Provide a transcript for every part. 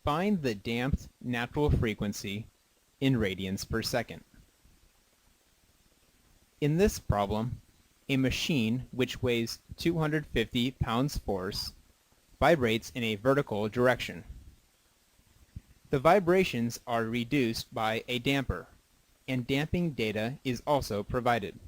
Find the damped natural frequency in radians per second. In this problem, a machine which weighs 250 pounds force vibrates in a vertical direction. The vibrations are reduced by a damper, and damping data is also provided.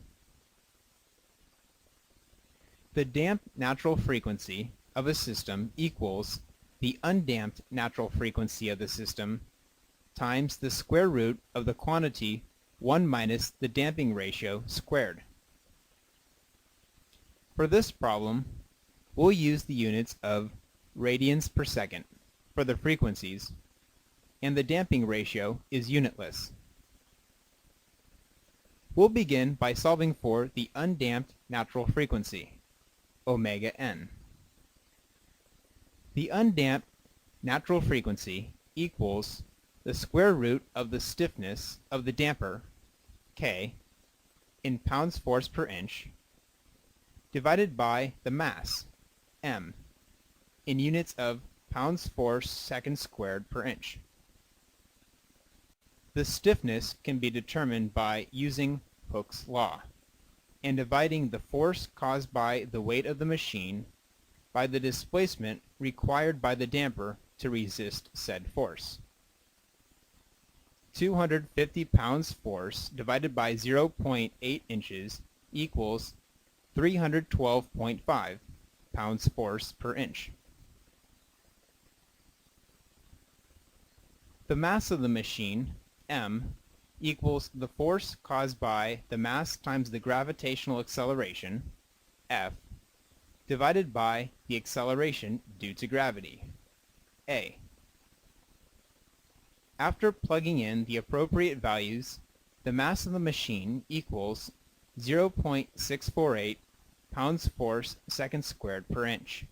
The damped natural frequency of a system equals the undamped natural frequency of the system times the square root of the quantity 1 minus the damping ratio squared. For this problem, we'll use the units of radians per second for the frequencies, and the damping ratio is unitless. We'll begin by solving for the undamped natural frequency, omega n. The undamped natural frequency equals the square root of the stiffness of the damper, K, in pounds force per inch, divided by the mass, m, in units of pounds force seconds squared per inch. The stiffness can be determined by using Hooke's law and dividing the force caused by the weight of the machine by the displacement required by the damper to resist said force. 250 pounds force divided by 0.8 inches equals 312.5 pounds force per inch. The mass of the machine, m, equals the force caused by the mass times the gravitational acceleration, F, divided by the acceleration due to gravity, A. After plugging in the appropriate values, the mass of the machine equals 0.648 pounds force seconds squared per inch.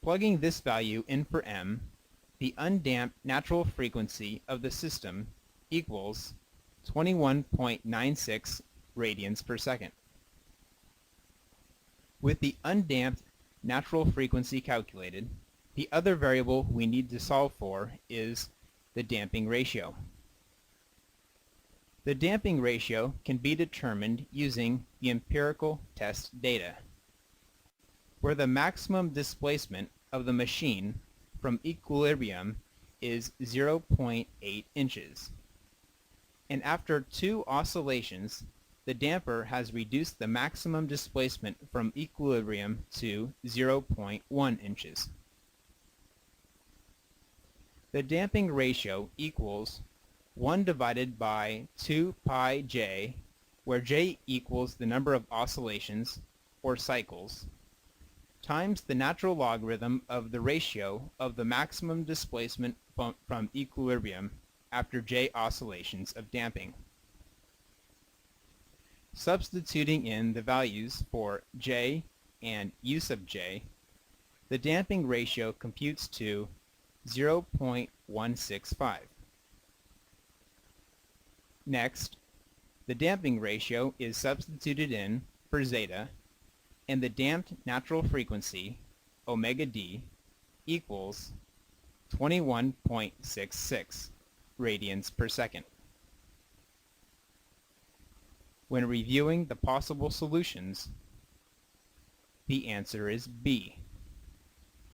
Plugging this value in for m, the undamped natural frequency of the system equals 21.96 radians per second. With the undamped natural frequency calculated, the other variable we need to solve for is the damping ratio. The damping ratio can be determined using the empirical test data, where the maximum displacement of the machine from equilibrium is 0.8 inches. And after 2 oscillations, the damper has reduced the maximum displacement from equilibrium to 0.1 inches. The damping ratio equals 1 divided by 2 pi j, where j equals the number of oscillations, or cycles, times the natural logarithm of the ratio of the maximum displacement from equilibrium after j oscillations of damping. Substituting in the values for j and u sub j, the damping ratio computes to 0.165. Next, the damping ratio is substituted in for zeta, and the damped natural frequency, omega d, equals 21.66 radians per second. When reviewing the possible solutions, the answer is B.